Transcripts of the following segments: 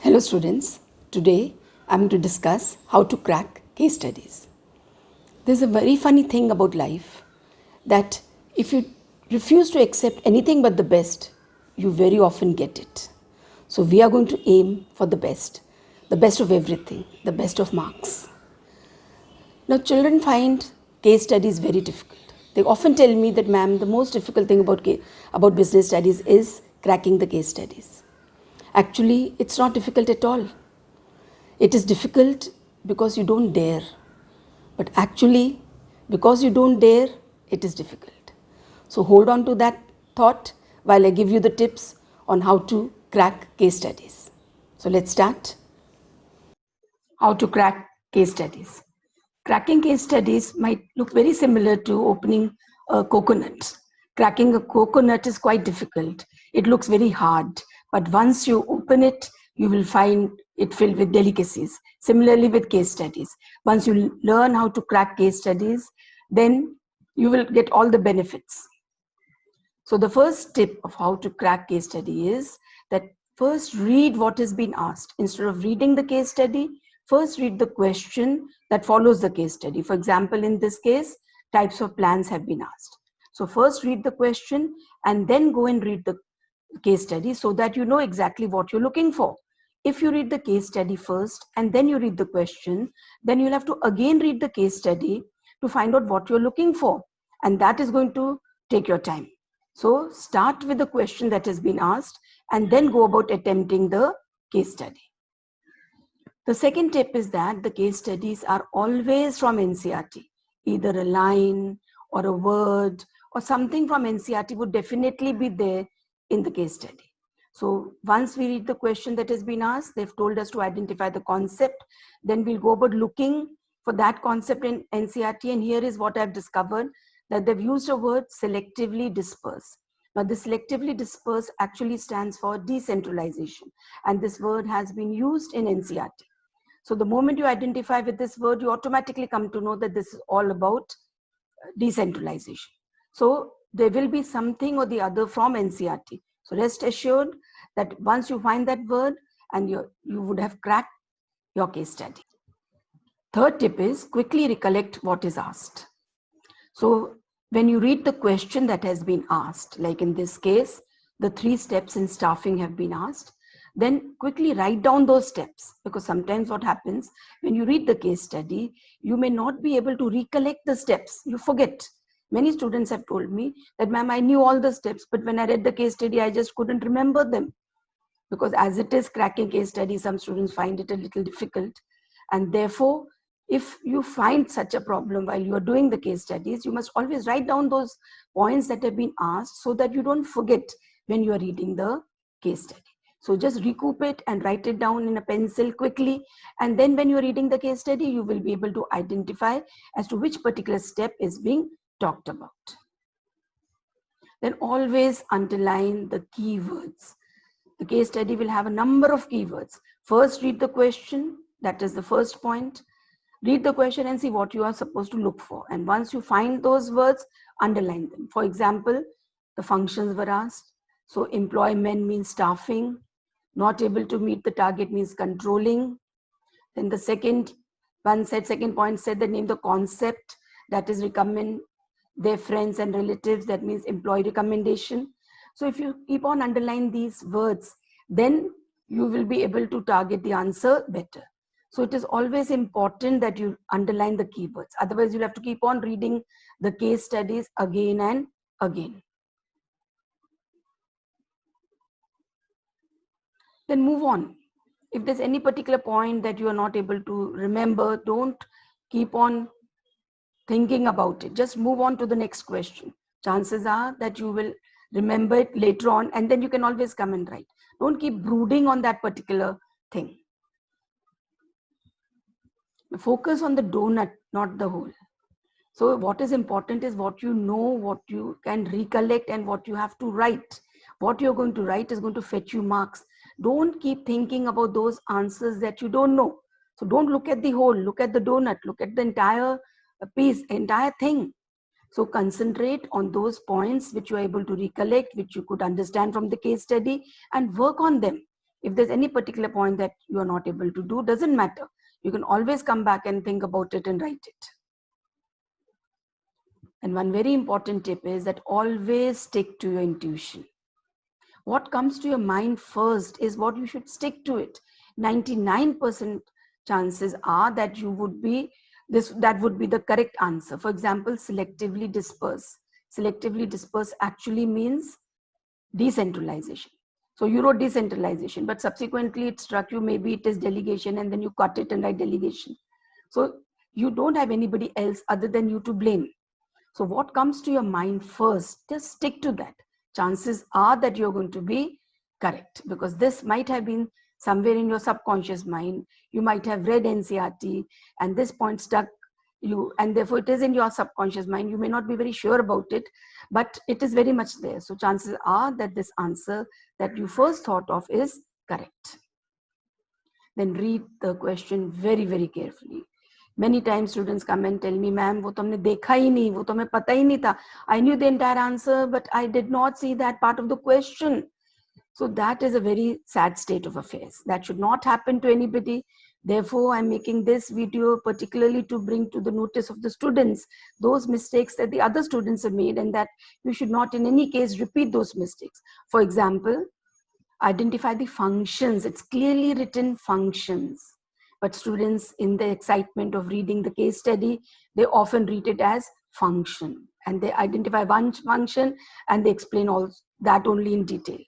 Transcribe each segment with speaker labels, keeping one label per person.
Speaker 1: Hello students, today I am going to discuss how to crack case studies. There's a very funny thing about life that if you refuse to accept anything but the best, you very often get it. So we are going to aim for the best of everything, the best of marks. Now children find case studies very difficult. They often tell me that ma'am, the most difficult thing about business studies is cracking the case studies. Actually, it's not difficult at all. It is difficult because you don't dare. But actually, because you don't dare, it is difficult. So hold on to that thought while I give you the tips on how to crack case studies. So let's start. How to crack case studies. Cracking case studies might look very similar to opening a coconut. Cracking a coconut is quite difficult. It looks very hard, but once you open it, you will find it filled with delicacies. Similarly with case studies. Once you learn how to crack case studies, then you will get all the benefits. So the first tip of how to crack case study is that first read what has been asked. Instead of reading the case study, first read the question that follows the case study. For example, in this case, types of plans have been asked. So first read the question and then go and read the case study so that you know exactly what you're looking for. If you read the case study first and then you read the question, then you'll have to again read the case study to find out what you're looking for. And that is going to take your time. So start with the question that has been asked and then go about attempting the case study. The second tip is that the case studies are always from NCERT. Either a line or a word or something from NCERT would definitely be there in the case study. So once we read the question that has been asked, they've told us to identify the concept. Then we'll go about looking for that concept in NCERT. And here is what I've discovered, that they've used a word selectively disperse. Now, the selectively disperse actually stands for decentralization. And this word has been used in NCERT. So the moment you identify with this word, you automatically come to know that this is all about decentralization. So there will be something or the other from NCERT. So rest assured that once you find that word, and you would have cracked your case study. Third tip is quickly recollect what is asked. So when you read the question that has been asked, like in this case, the 3 steps in staffing have been asked, then quickly write down those steps, because sometimes what happens when you read the case study, you may not be able to recollect the steps. You forget. Many students have told me that, ma'am, I knew all the steps, but when I read the case study, I just couldn't remember them. Because as it is cracking case study, some students find it a little difficult. And therefore, if you find such a problem while you are doing the case studies, you must always write down those points that have been asked so that you don't forget when you are reading the case study. So just recoup it and write it down in a pencil quickly. And then when you're reading the case study, you will be able to identify as to which particular step is being talked about. Then always underline the keywords. The case study will have a number of keywords. First, read the question. That is the first point. Read the question and see what you are supposed to look for. And once you find those words, underline them. For example, the functions were asked. So employment means staffing. Not able to meet the target means controlling. Then the second point said the name, the concept, that is recommend their friends and relatives, that means employee recommendation. So if you keep on underlining these words, then you will be able to target the answer better. So it is always important that you underline the keywords. Otherwise, you'll have to keep on reading the case studies again and again. Then move on. If there's any particular point that you are not able to remember, don't keep on thinking about it. Just move on to the next question. Chances are that you will remember it later on, and then you can always come and write. Don't keep brooding on that particular thing. Focus on the donut, not the hole. So what is important is what you know, what you can recollect, and what you have to write. What you're going to write is going to fetch you marks. Don't keep thinking about those answers that you don't know. So don't look at the whole, look at the donut, look at the entire piece, entire thing. So concentrate on those points which you are able to recollect, which you could understand from the case study, and work on them. If there's any particular point that you are not able to do, doesn't matter. You can always come back and think about it and write it. And one very important tip is that always stick to your intuition. What comes to your mind first is what you should stick to it. 99% chances are that you would be that would be the correct answer. For example, selectively disperse. Selectively disperse actually means decentralization. So you wrote decentralization, but subsequently it struck you maybe it is delegation, and then you cut it and write delegation. So you don't have anybody else other than you to blame. So what comes to your mind first, just stick to that. Chances are that you're going to be correct, because this might have been somewhere in your subconscious mind. You might have read NCERT and this point stuck you, and therefore it is in your subconscious mind. You may not be very sure about it, but it is very much there. So chances are that this answer that you first thought of is correct. Then read the question very, very carefully. Many times students come and tell me, ma'am, वो तो हमने देखा ही नहीं, वो तो हमें पता ही नहीं था. I knew the entire answer, but I did not see that part of the question. So that is a very sad state of affairs. That should not happen to anybody. Therefore, I'm making this video particularly to bring to the notice of the students those mistakes that the other students have made, and that you should not in any case repeat those mistakes. For example, identify the functions. It's clearly written functions. But students, in the excitement of reading the case study, they often read it as function. And they identify one function and they explain all that only in detail.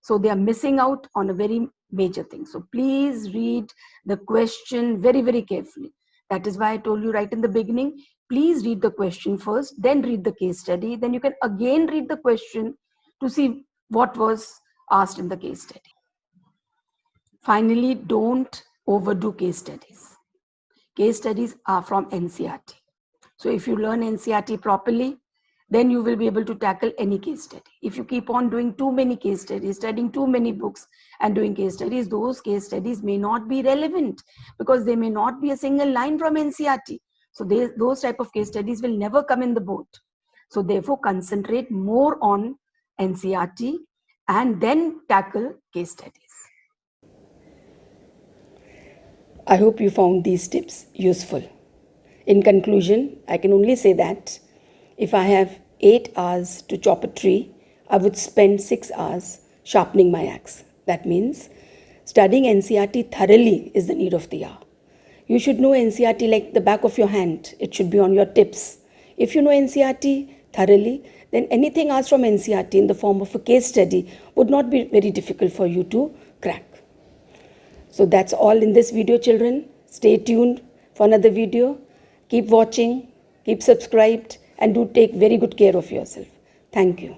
Speaker 1: So they are missing out on a very major thing. So please read the question very, very carefully. That is why I told you right in the beginning, please read the question first, then read the case study. Then you can again read the question to see what was asked in the case study. Finally, don't overdo case studies. Case studies are from NCERT. So if you learn NCERT properly, then you will be able to tackle any case study. If you keep on doing too many case studies, studying too many books and doing case studies, those case studies may not be relevant because they may not be a single line from NCERT. So those type of case studies will never come in the board. So therefore, concentrate more on NCERT and then tackle case studies. I hope you found these tips useful. In conclusion, I can only say that if I have 8 hours to chop a tree, I would spend 6 hours sharpening my axe. That means studying NCERT thoroughly is the need of the hour. You should know NCERT like the back of your hand. It should be on your tips. If you know NCERT thoroughly, then anything asked from NCERT in the form of a case study would not be very difficult for you to crack. So that's all in this video, children. Stay tuned for another video. Keep watching, keep subscribed, and do take very good care of yourself. Thank you.